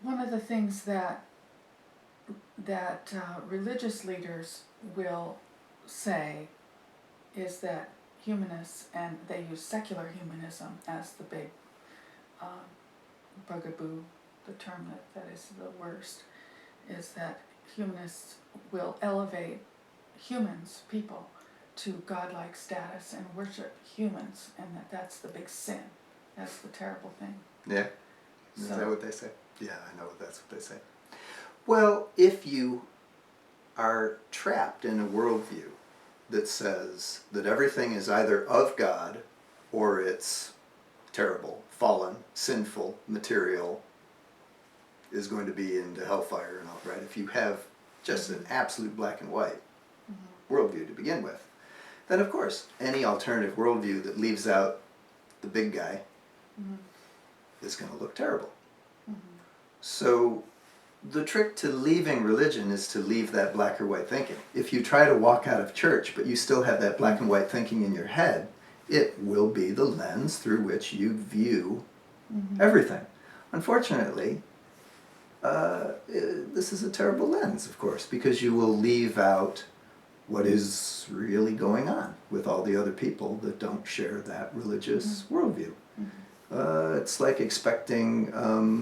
one of the things that religious leaders will say is that humanists, and they use secular humanism as the big bugaboo, the term that is the worst, is that humanists will elevate humans, people, to godlike status and worship humans, and that's the big sin. That's the terrible thing. Yeah? Is that what they say? Yeah, I know that's what they say. Well, if you are trapped in a worldview that says that everything is either of God or it's terrible, fallen, sinful, material, is going to be into hellfire and all, right? If you have just an absolute black and white worldview to begin with, then of course any alternative worldview that leaves out the big guy is going to look terrible. So the trick to leaving religion is to leave that black or white thinking. If you try to walk out of church but you still have that black and white thinking in your head, it will be the lens through which you view everything. Unfortunately, this is a terrible lens, of course, because you will leave out what is really going on with all the other people that don't share that religious worldview. It's like expecting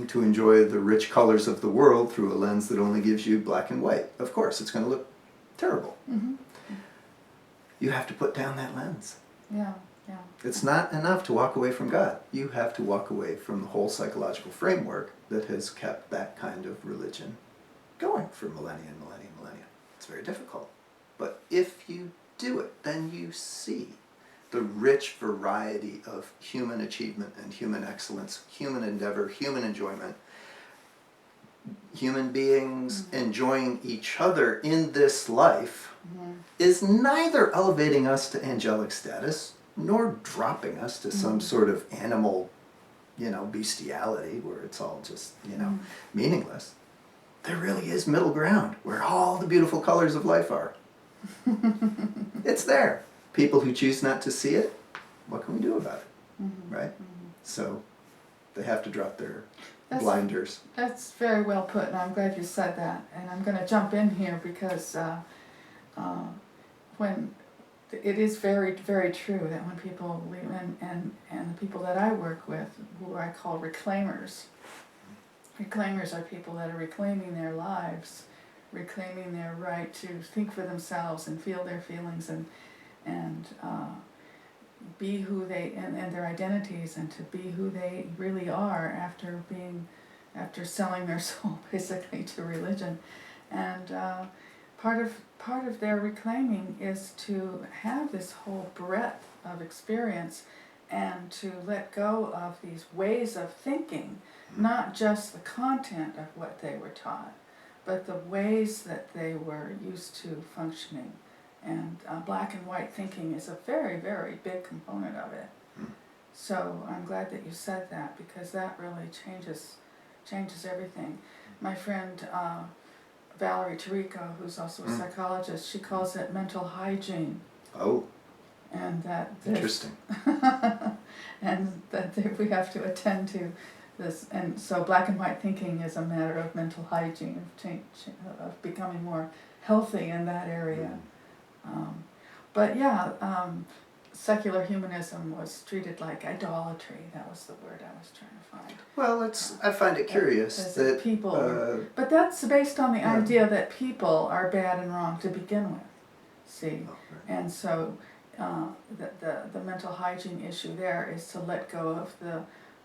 to enjoy the rich colors of the world through a lens that only gives you black and white. Of course, it's going to look terrible. You have to put down that lens. Yeah. It's not enough to walk away from God. You have to walk away from the whole psychological framework that has kept that kind of religion going for millennia and millennia and millennia. It's very difficult. But if you do it, then you see the rich variety of human achievement and human excellence, human endeavor, human enjoyment, human beings enjoying each other in this life is neither elevating us to angelic status nor dropping us to some sort of animal, bestiality where it's all just, meaningless. There really is middle ground where all the beautiful colors of life are. It's there. People who choose not to see it, what can we do about it? Right? So they have to drop their blinders. That's very well put, and I'm glad you said that. And I'm going to jump in here because when it is very, very true that when people leave, and the people that I work with, who I call reclaimers are people that are reclaiming their lives, reclaiming their right to think for themselves and feel their feelings and be who they and their identities, and to be who they really are after selling their soul basically to religion. And part of their reclaiming is to have this whole breadth of experience and to let go of these ways of thinking, not just the content of what they were taught, but the ways that they were used to functioning. And black and white thinking is a very, very big component of it. So I'm glad that you said that, because that really changes everything. My friend Valerie Tirico, who's also a psychologist, she calls it mental hygiene. Oh. And that interesting. and that we have to attend to this. And so black and white thinking is a matter of mental hygiene, of becoming more healthy in that area. Secular humanism was treated like idolatry. That was the word I was trying to find. Well, I find it curious that people, but that's based on the idea that people are bad and wrong to begin with. See, and so the mental hygiene issue there is to let go of the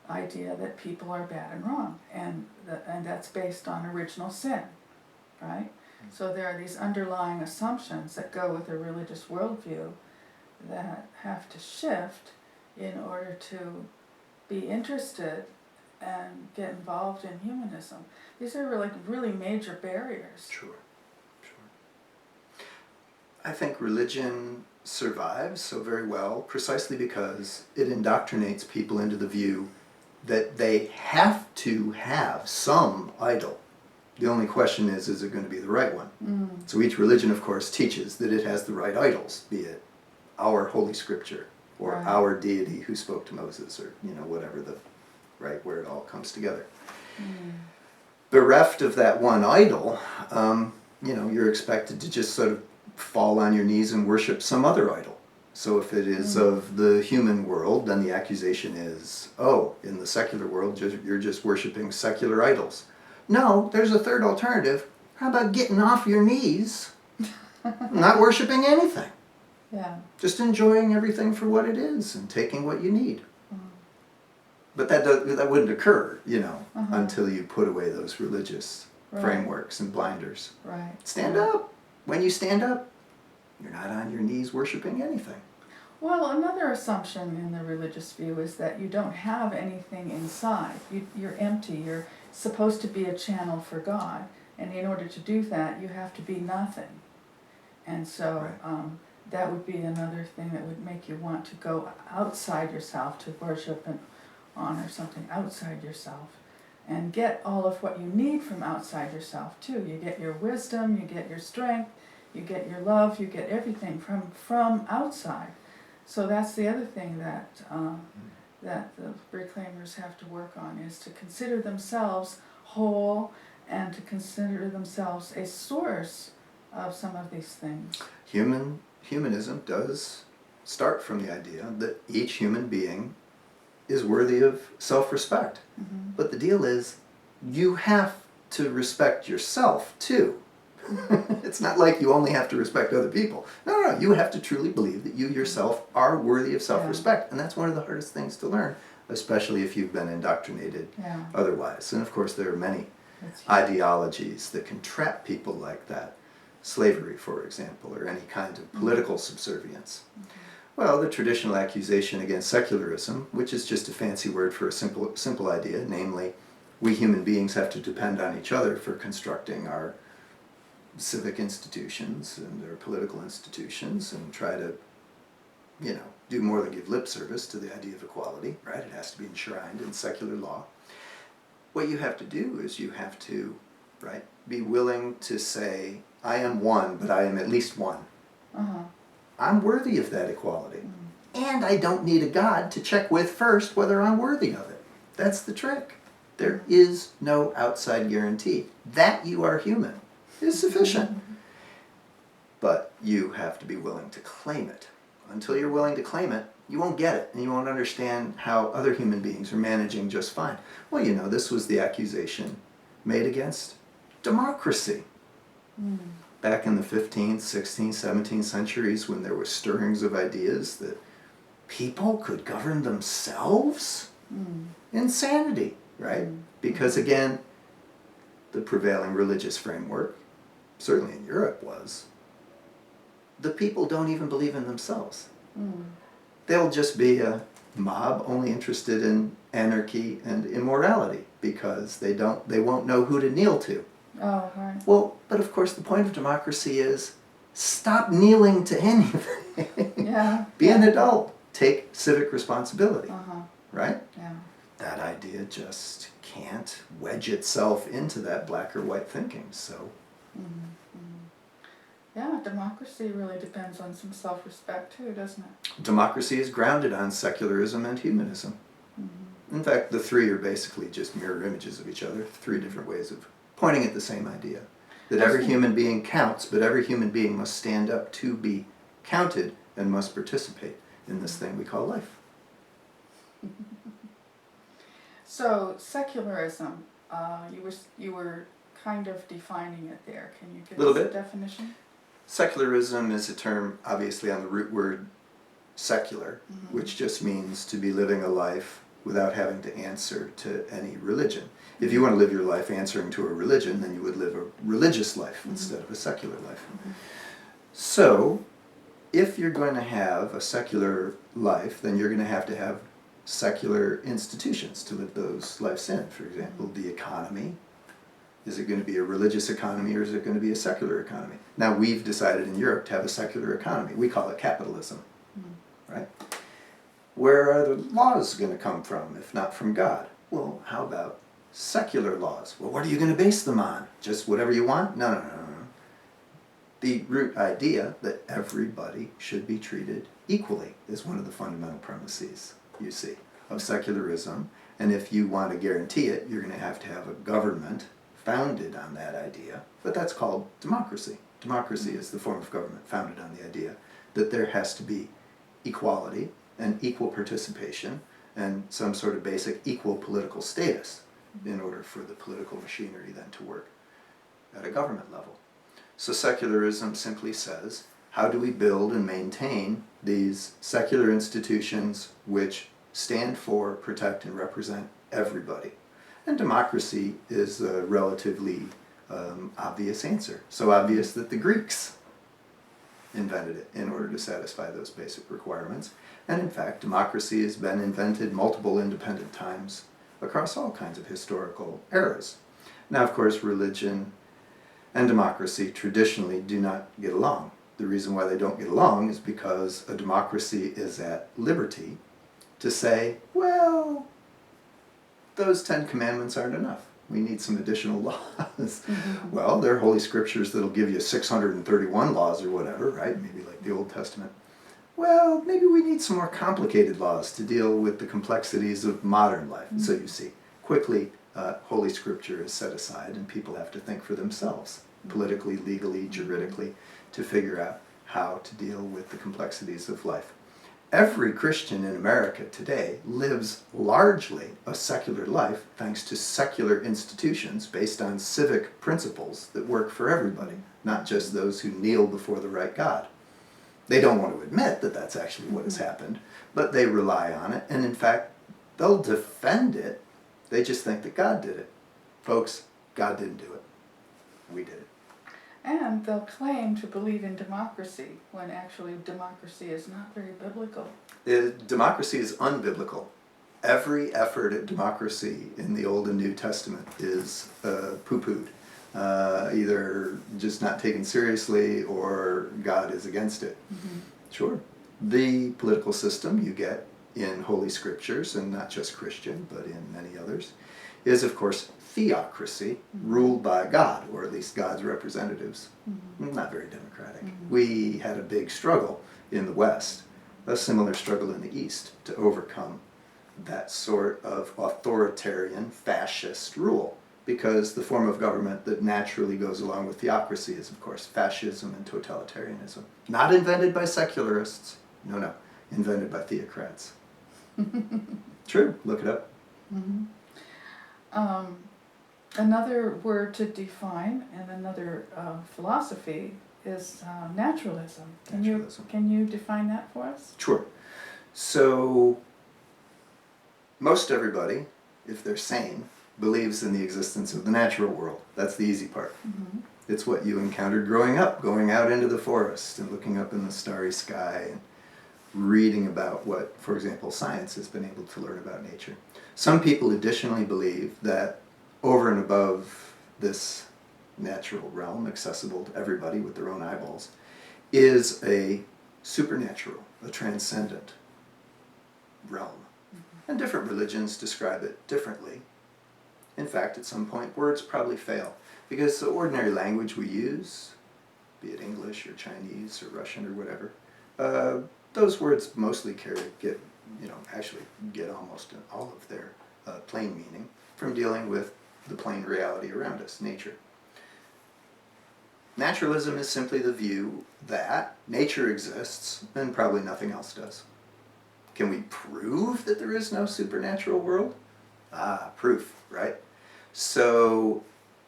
idea that people are bad and wrong, and that's based on original sin, right? So there are these underlying assumptions that go with a religious worldview that have to shift in order to be interested and get involved in humanism. These are really major barriers. Sure. I think religion survives so very well precisely because it indoctrinates people into the view that they have to have some idol. The only question is it going to be the right one? So each religion, of course, teaches that it has the right idols, be it our Holy Scripture or our deity who spoke to Moses, or whatever where it all comes together. bereft of that one idol, you're expected to just sort of fall on your knees and worship some other idol. So if it is of the human world, then the accusation is, oh, in the secular world, you're just worshiping secular idols. No, there's a third alternative. How about getting off your knees, not worshiping anything? Yeah. Just enjoying everything for what it is and taking what you need. But that wouldn't occur, until you put away those religious frameworks and blinders. Right. Stand up. When you stand up, you're not on your knees worshiping anything. Well, another assumption in the religious view is that you don't have anything inside. You're empty. You're supposed to be a channel for God. And in order to do that, you have to be nothing. And so that would be another thing that would make you want to go outside yourself to worship and honor something outside yourself. And get all of what you need from outside yourself too. You get your wisdom, you get your strength, you get your love, you get everything from outside. So that's the other thing that the reclaimers have to work on, is to consider themselves whole and to consider themselves a source of some of these things. Humanism does start from the idea that each human being is worthy of self-respect. Mm-hmm. But the deal is, you have to respect yourself too. It's not like you only have to respect other people. No, you have to truly believe that you yourself are worthy of self-respect. And that's one of the hardest things to learn, especially if you've been indoctrinated otherwise. And of course there are many ideologies that can trap people like that. Slavery, for example, or any kind of political subservience. Well, the traditional accusation against secularism, which is just a fancy word for a simple idea, namely, we human beings have to depend on each other for constructing our civic institutions and our political institutions, and try to, do more than give lip service to the idea of equality, right? It has to be enshrined in secular law. What you have to do is you have to, be willing to say, I am one, but I am at least one. I'm worthy of that equality. And I don't need a God to check with first whether I'm worthy of it. That's the trick. There is no outside guarantee. That you are human is sufficient. But you have to be willing to claim it. Until you're willing to claim it, you won't get it, and you won't understand how other human beings are managing just fine. Well, this was the accusation made against democracy. Back in the 15th, 16th, 17th centuries, when there were stirrings of ideas that people could govern themselves? Insanity, right? Because again, the prevailing religious framework, certainly in Europe, was the people don't even believe in themselves. They'll just be a mob only interested in anarchy and immorality because they won't know who to kneel to. Oh, right. Well, but of course the point of democracy is stop kneeling to anything. Be an adult. Take civic responsibility. Right? Yeah. That idea just can't wedge itself into that black or white thinking, so. Yeah, democracy really depends on some self-respect too, doesn't it? Democracy is grounded on secularism and humanism. In fact, the three are basically just mirror images of each other, three different ways of pointing at the same idea. That every human being counts, but every human being must stand up to be counted and must participate in this thing we call life. So, secularism, you were kind of defining it there. Can you give us a definition? Secularism is a term obviously on the root word secular, which just means to be living a life without having to answer to any religion. If you want to live your life answering to a religion, then you would live a religious life instead of a secular life. So, if you're going to have a secular life, then you're going to have secular institutions to live those lives in. For example, the economy. Is it going to be a religious economy or is it going to be a secular economy? Now, we've decided in Europe to have a secular economy. We call it capitalism, right? Where are the laws going to come from, if not from God? Well, how about secular laws? Well, what are you going to base them on? Just whatever you want? No. The root idea that everybody should be treated equally is one of the fundamental premises, you see, of secularism. And if you want to guarantee it, you're going to have a government founded on that idea, but that's called democracy. Democracy is the form of government founded on the idea that there has to be equality and equal participation and some sort of basic equal political status in order for the political machinery then to work at a government level. So secularism simply says, how do we build and maintain these secular institutions which stand for, protect, and represent everybody? And democracy is a relatively obvious answer. So obvious that the Greeks invented it in order to satisfy those basic requirements. And in fact, democracy has been invented multiple independent times across all kinds of historical eras. Now, of course, religion and democracy traditionally do not get along. The reason why they don't get along is because a democracy is at liberty to say, well, those 10 commandments aren't enough. We need some additional laws. Mm-hmm. Well, there are holy scriptures that'll give you 631 laws or whatever, right? Maybe like the Old Testament. Well, maybe we need some more complicated laws to deal with the complexities of modern life. Mm-hmm. So you see, quickly, holy scripture is set aside and people have to think for themselves, politically, legally, juridically, to figure out how to deal with the complexities of life. Every Christian in America today lives largely a secular life thanks to secular institutions based on civic principles that work for everybody, not just those who kneel before the right God. They don't want to admit that that's actually what has happened, but they rely on it, and in fact, they'll defend it. They just think that God did it. Folks, God didn't do it. We did it. And they'll claim to believe in democracy when actually democracy is not very biblical. Democracy is unbiblical. Every effort at democracy in the Old and New Testament is poo-pooed. Either just not taken seriously or God is against it. Mm-hmm. Sure. The political system you get in Holy Scriptures, and not just Christian, but in many others, is of course theocracy, ruled by God, or at least God's representatives. Mm-hmm. Not very democratic. Mm-hmm. We had a big struggle in the West, a similar struggle in the East, to overcome that sort of authoritarian fascist rule, because the form of government that naturally goes along with theocracy is, of course, fascism and totalitarianism. Not invented by secularists. No. Invented by theocrats. True. Look it up. Mm-hmm. Another word to define and another philosophy is naturalism. Can you define that for us? Sure. So most everybody, if they're sane, believes in the existence of the natural world. That's the easy part. Mm-hmm. It's what you encountered growing up, going out into the forest and looking up in the starry sky and reading about what, for example, science has been able to learn about nature. Some people additionally believe that over and above this natural realm, accessible to everybody with their own eyeballs, is a supernatural, a transcendent realm. Mm-hmm. And different religions describe it differently. In fact, at some point, words probably fail, because the ordinary language we use, be it English or Chinese or Russian or whatever, those words mostly get almost all of their plain meaning from dealing with the plain reality around us, nature. Naturalism is simply the view that nature exists and probably nothing else does. Can we prove that there is no supernatural world? Proof, right? So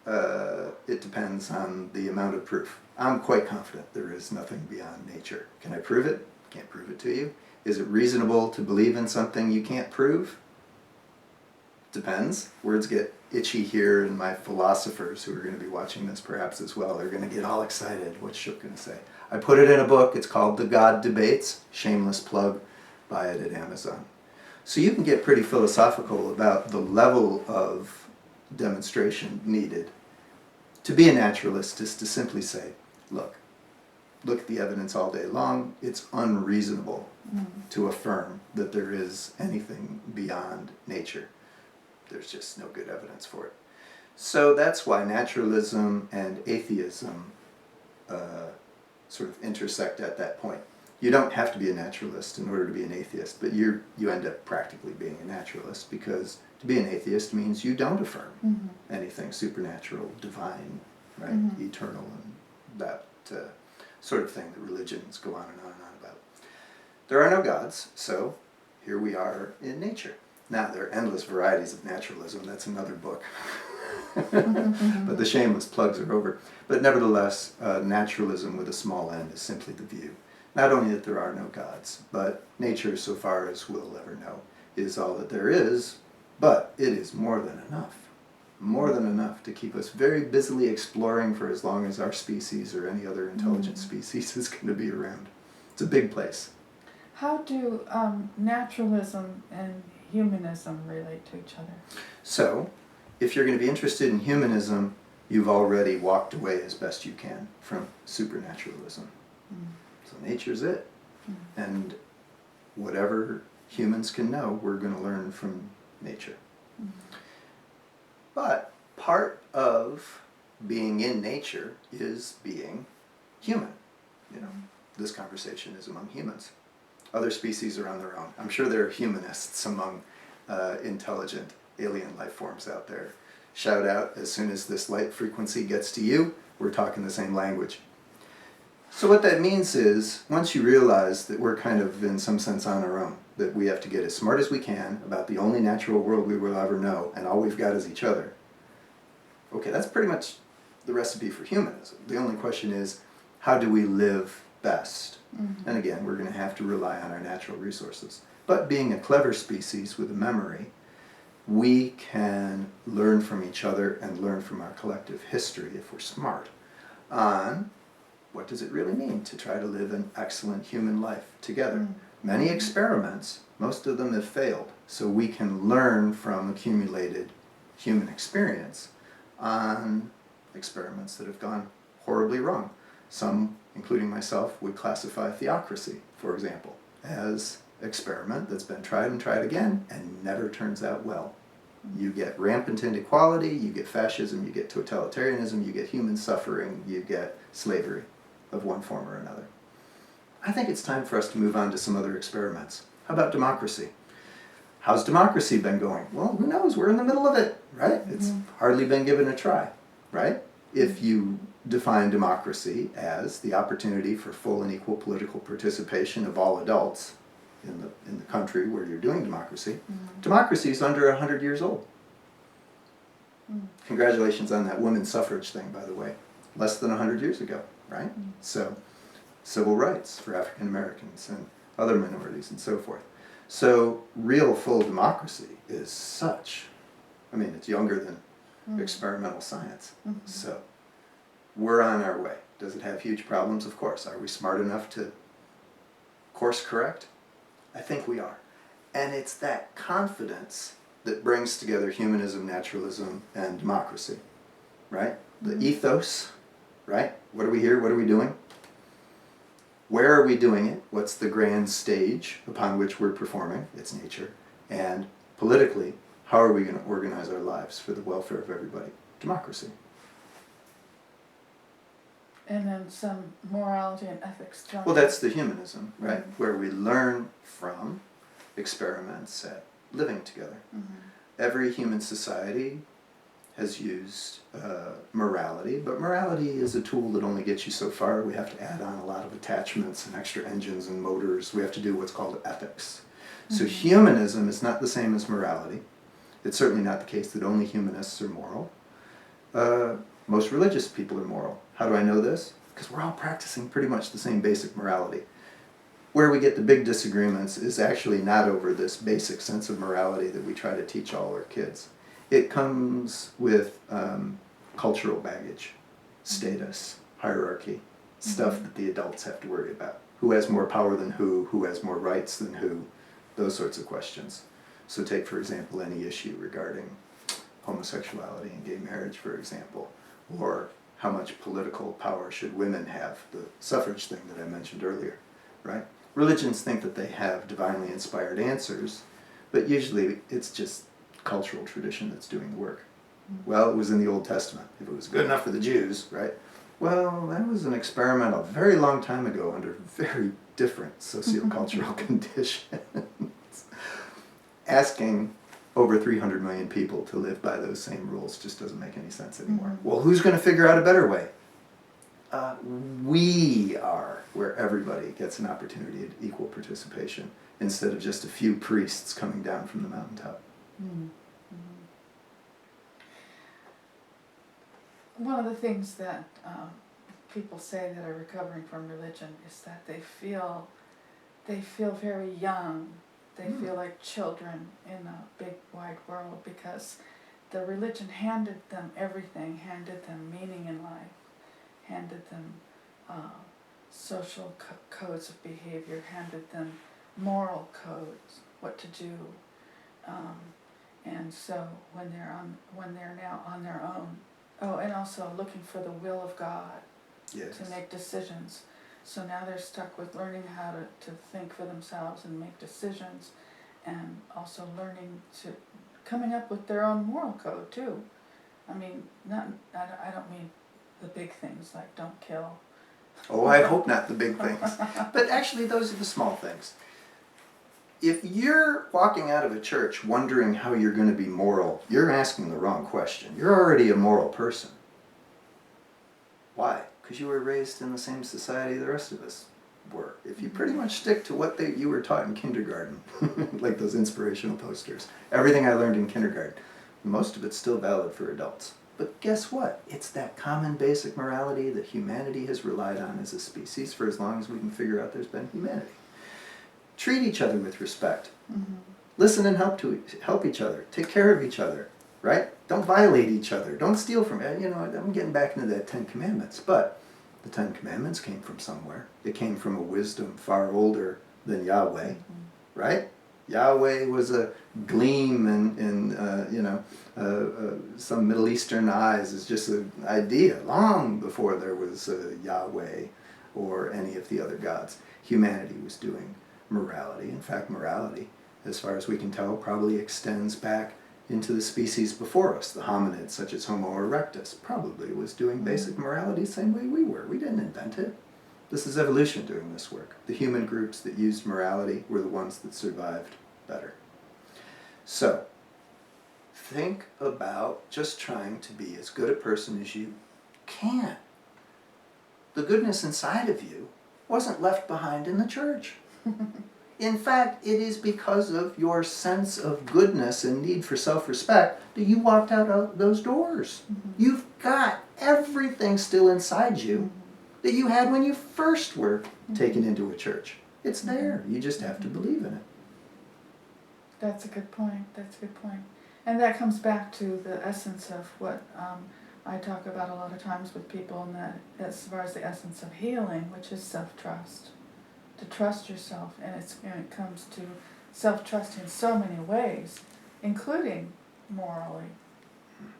it depends on the amount of proof. I'm quite confident there is nothing beyond nature. Can I prove it? Can't prove it to you. Is it reasonable to believe in something you can't prove? Depends. Words get itchy here, and my philosophers who are going to be watching this perhaps as well are going to get all excited. What's Shook going to say? I put it in a book. It's called The God Debates. Shameless plug. Buy it at Amazon. So you can get pretty philosophical about the level of demonstration needed. To be a naturalist is to simply say, look at the evidence all day long. It's unreasonable to affirm that there is anything beyond nature. There's just no good evidence for it. So that's why naturalism and atheism sort of intersect at that point. You don't have to be a naturalist in order to be an atheist, but you end up practically being a naturalist because To be an atheist means you don't affirm Mm-hmm. anything supernatural, divine, right, Mhm. eternal, and that sort of thing that religions go on and on and on about. There are no gods, so here we are in nature. Now, there are endless varieties of naturalism. That's another book. But the shameless plugs are over. But nevertheless, naturalism with a small n is simply the view. Not only that there are no gods, but nature, so far as we'll ever know, is all that there is, but it is more than enough. More than enough to keep us very busily exploring for as long as our species or any other intelligent species is going to be around. It's a big place. How do naturalism and humanism relate to each other? So, if you're going to be interested in humanism, you've already walked away as best you can from supernaturalism. So nature's it. And whatever humans can know, we're going to learn from nature. But part of being in nature is being human. You know, this conversation is among humans. Other species are on their own. I'm sure there are humanists among intelligent alien life forms out there. Shout out as soon as this light frequency gets to you, we're talking the same language. So what that means is, once you realize that we're kind of in some sense on our own, that we have to get as smart as we can about the only natural world we will ever know, and all we've got is each other. Okay, that's pretty much the recipe for humanism. The only question is, how do we live best? And again, we're going to have to rely on our natural resources. But being a clever species with a memory, we can learn from each other and learn from our collective history, if we're smart, on what does it really mean to try to live an excellent human life together. Many experiments, most of them have failed, so we can learn from accumulated human experience on experiments that have gone horribly wrong. Some, including myself, would classify theocracy, for example, as experiment that's been tried and tried again and never turns out well. You get rampant inequality, you get fascism, you get totalitarianism, you get human suffering, you get slavery of one form or another. I think it's time for us to move on to some other experiments. How about democracy? How's democracy been going? Well, who knows? We're in the middle of it, right? It's hardly been given a try, right? If you define democracy as the opportunity for full and equal political participation of all adults in the country where you're doing democracy, democracy is under 100 years old. Congratulations on that women's suffrage thing, by the way. Less than 100 years ago, right? So, civil rights for African Americans and other minorities and so forth. So, real full democracy is such, I mean, it's younger than experimental science. So, we're on our way. Does it have huge problems? Of course. Are we smart enough to course correct? I think we are. And it's that confidence that brings together humanism, naturalism, and democracy, right? The ethos, right? What are we here? What are we doing? Where are we doing it? What's the grand stage upon which we're performing? It's nature. And politically, how are we going to organize our lives for the welfare of everybody? Democracy. And then some morality and ethics. Well, that's the humanism, right? Where we learn from experiments at living together. Every human society has used morality, but morality is a tool that only gets you so far. We have to add on a lot of attachments and extra engines and motors. We have to do what's called ethics. So humanism is not the same as morality. It's certainly not the case that only humanists are moral. Most religious people are moral. How do I know this? Because we're all practicing pretty much the same basic morality. Where we get the big disagreements is actually not over this basic sense of morality that we try to teach all our kids. It comes with cultural baggage, status, hierarchy, stuff that the adults have to worry about. Who has more power than who has more rights than who, those sorts of questions. So take, for example, any issue regarding homosexuality and gay marriage, for example, or how much political power should women have, the suffrage thing that I mentioned earlier, right? Religions think that they have divinely inspired answers, but usually it's just cultural tradition that's doing the work. Well, it was in the Old Testament. If it was good enough for the Jews, right? Well, that was an experiment a very long time ago under very different sociocultural conditions. Asking over 300 million people to live by those same rules just doesn't make any sense anymore. Well, who's going to figure out a better way? We are, where everybody gets an opportunity at equal participation instead of just a few priests coming down from the mountaintop. One of the things that people say that are recovering from religion is that they feel very young. They feel like children in a big wide world because the religion handed them everything, handed them meaning in life, handed them social codes of behavior, handed them moral codes, what to do, and so when they're now on their own. Oh, and also looking for the will of God to make decisions. So now they're stuck with learning how to think for themselves and make decisions, and also coming up with their own moral code too. I mean, I don't mean the big things like don't kill. Oh, I hope not the big things. But actually, those are the small things. If you're walking out of a church wondering how you're going to be moral, you're asking the wrong question. You're already a moral person. Why? Because you were raised in the same society the rest of us were. If you pretty much stick to what you were taught in kindergarten, like those inspirational posters, everything I learned in kindergarten, most of it's still valid for adults. But guess what? It's that common basic morality that humanity has relied on as a species for as long as we can figure out there's been humanity. Treat each other with respect. Listen and help each other. Take care of each other, right? Don't violate each other. Don't steal from it. You know, I'm getting back into that 10 Commandments, but the 10 Commandments came from somewhere. It came from a wisdom far older than Yahweh, right? Yahweh was a gleam in some Middle Eastern eyes. It's just an idea long before there was Yahweh or any of the other gods. Humanity was doing morality. In fact, morality, as far as we can tell, probably extends back into the species before us. The hominids, such as Homo erectus, probably was doing basic morality the same way we were. We didn't invent it. This is evolution doing this work. The human groups that used morality were the ones that survived better. So, think about just trying to be as good a person as you can. The goodness inside of you wasn't left behind in the church. In fact, it is because of your sense of goodness and need for self-respect that you walked out those doors. You've got everything still inside you that you had when you first were taken into a church. It's there. You just have to believe in it. That's a good point. And that comes back to the essence of what I talk about a lot of times with people, and that as far as the essence of healing, which is self-trust. To trust yourself, and it comes to self-trust in so many ways, including morally.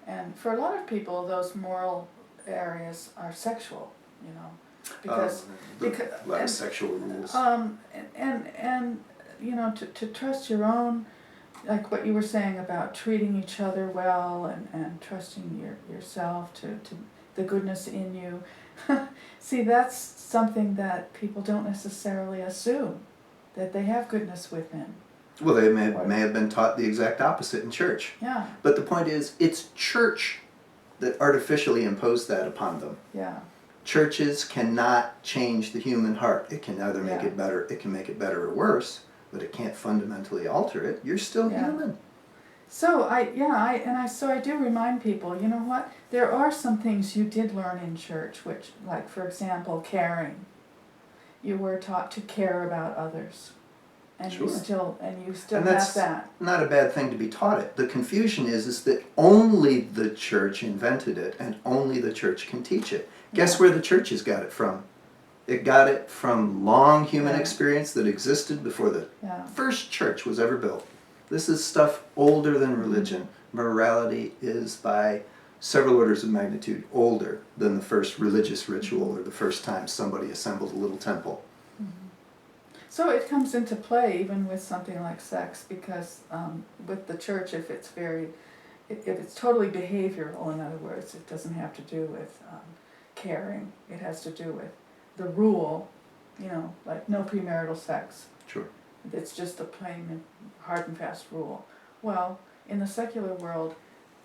And for a lot of people, those moral areas are sexual, you know, because a lot of sexual rules. And you know, to trust your own, like what you were saying about treating each other well and trusting yourself to the goodness in you. See, that's something that people don't necessarily assume, that they have goodness within. Well, they may have been taught the exact opposite in church. Yeah. But the point is, it's church that artificially imposed that upon them. Yeah. Churches cannot change the human heart. It can either make it better, it can make it better or worse, but it can't fundamentally alter it. You're still human. So I do remind people, you know what? There are some things you did learn in church, which, like for example, caring. You were taught to care about others, and you still have that. Not a bad thing to be taught it. The confusion is that only the church invented it, and only the church can teach it. Guess where the churches got it from? It got it from long human experience that existed before the first church was ever built. This is stuff older than religion. Morality is by several orders of magnitude older than the first religious ritual or the first time somebody assembled a little temple. So it comes into play even with something like sex, because with the church, if it's totally behavioral, in other words, it doesn't have to do with caring. It has to do with the rule, you know, like no premarital sex. Sure. It's just a plain, hard and fast rule. Well, in the secular world,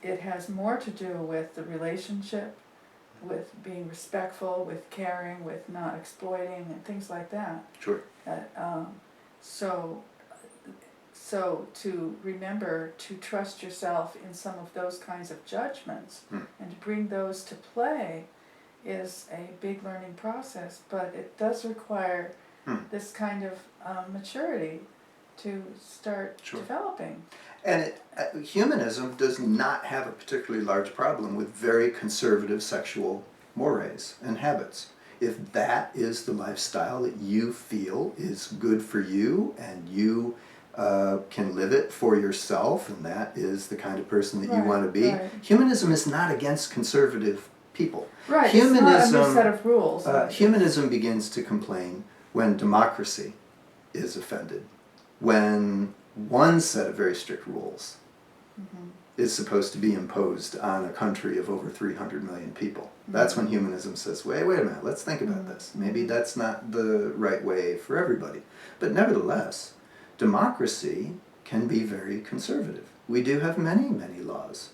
it has more to do with the relationship, with being respectful, with caring, with not exploiting, and things like that. Sure. So to remember to trust yourself in some of those kinds of judgments and to bring those to play is a big learning process, but it does require this kind of maturity to start developing. And humanism does not have a particularly large problem with very conservative sexual mores and habits. If that is the lifestyle that you feel is good for you and you can live it for yourself, and that is the kind of person that you want to be, humanism is not against conservative people. Right, Humanism, it's not a new set of rules. Humanism begins to complain when democracy is offended, when one set of very strict rules is supposed to be imposed on a country of over 300 million people. That's when humanism says, wait a minute, let's think about this. Maybe that's not the right way for everybody. But nevertheless, democracy can be very conservative. We do have many, many laws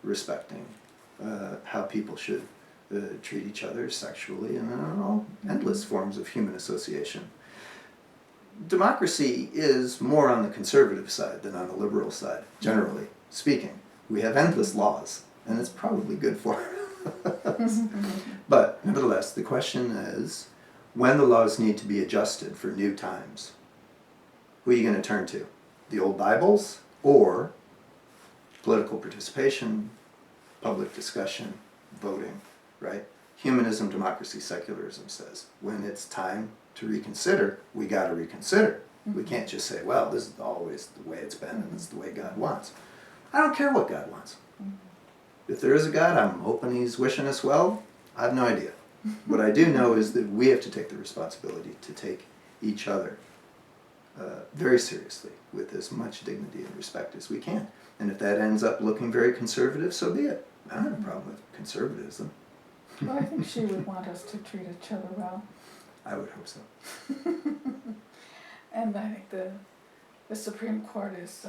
respecting how people should treat each other sexually and all endless forms of human association. Democracy is more on the conservative side than on the liberal side, generally speaking. We have endless laws, and it's probably good for us. But nevertheless, the question is, when the laws need to be adjusted for new times, who are you going to turn to? The old Bibles or political participation, public discussion, voting, right? Humanism, democracy, secularism says, when it's time to reconsider, we got to reconsider. We can't just say, well, this is always the way it's been and this is the way God wants. I don't care what God wants. If there is a God, I'm hoping he's wishing us well. I have no idea. What I do know is that we have to take the responsibility to take each other very seriously with as much dignity and respect as we can. And if that ends up looking very conservative, so be it. I don't have a problem with conservatism. Well, I think she would want us to treat each other well. I would hope so. And I think the Supreme Court is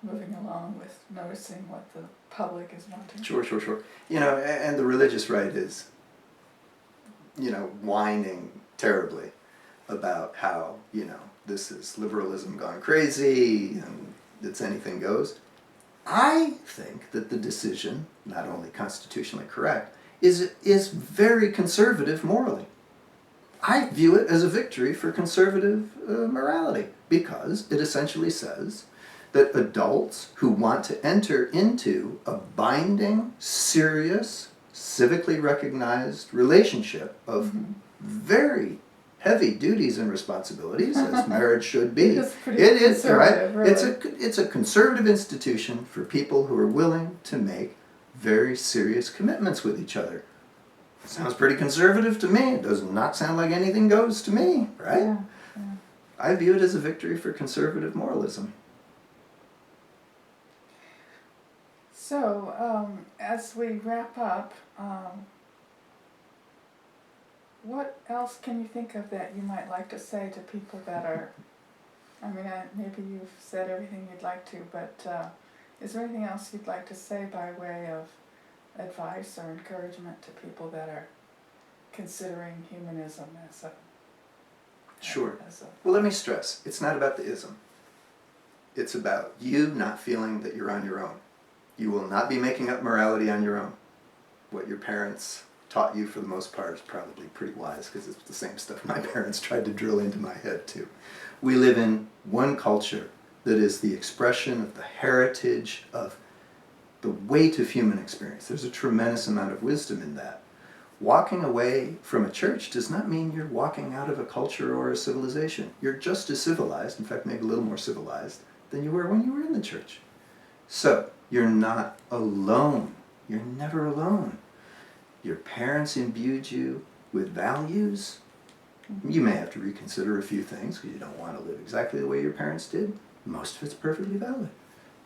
moving along with noticing what the public is wanting. Sure. You know, and the religious right is, you know, whining terribly about how, you know, this is liberalism gone crazy and it's anything goes. I think that the decision, not only constitutionally correct, is very conservative morally. I view it as a victory for conservative morality because it essentially says that adults who want to enter into a binding, serious, civically recognized relationship of very heavy duties and responsibilities, as marriage should be. It is right. Really. It's a conservative institution for people who are willing to make very serious commitments with each other. Sounds pretty conservative to me. It does not sound like anything goes to me, right? Yeah. I view it as a victory for conservative moralism. So, as we wrap up, what else can you think of that you might like to say to people that are, I mean, maybe you've said everything you'd like to, but is there anything else you'd like to say by way of advice or encouragement to people that are considering humanism as a... Sure. Well, let me stress, it's not about the ism. It's about you not feeling that you're on your own. You will not be making up morality on your own. What your parents taught you for the most part is probably pretty wise because it's the same stuff my parents tried to drill into my head too. We live in one culture that is the expression of the heritage of the weight of human experience. There's a tremendous amount of wisdom in that. Walking away from a church does not mean you're walking out of a culture or a civilization. You're just as civilized, in fact maybe a little more civilized, than you were when you were in the church. So, you're not alone. You're never alone. Your parents imbued you with values. You may have to reconsider a few things because you don't want to live exactly the way your parents did. Most of it's perfectly valid.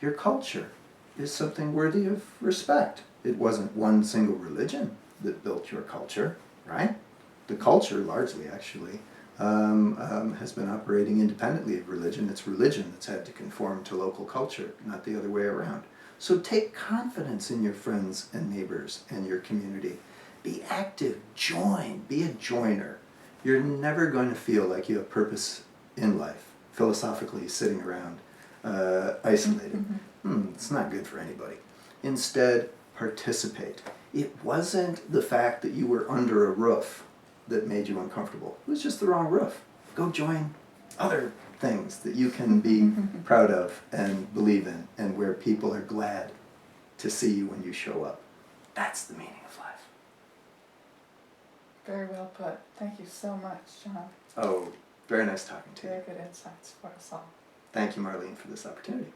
Your culture is something worthy of respect. It wasn't one single religion that built your culture, right? The culture largely actually has been operating independently of religion. It's religion that's had to conform to local culture, not the other way around. So take confidence in your friends and neighbors and your community. Be active, join, be a joiner. You're never going to feel like you have purpose in life, philosophically sitting around isolated. It's not good for anybody. Instead, participate. It wasn't the fact that you were under a roof that made you uncomfortable. It was just the wrong roof. Go join other things that you can be proud of and believe in, and where people are glad to see you when you show up. That's the meaning of life. Very well put. Thank you so much, John. Oh, very nice talking to you. Very good insights for us all. Thank you, Marlene, for this opportunity.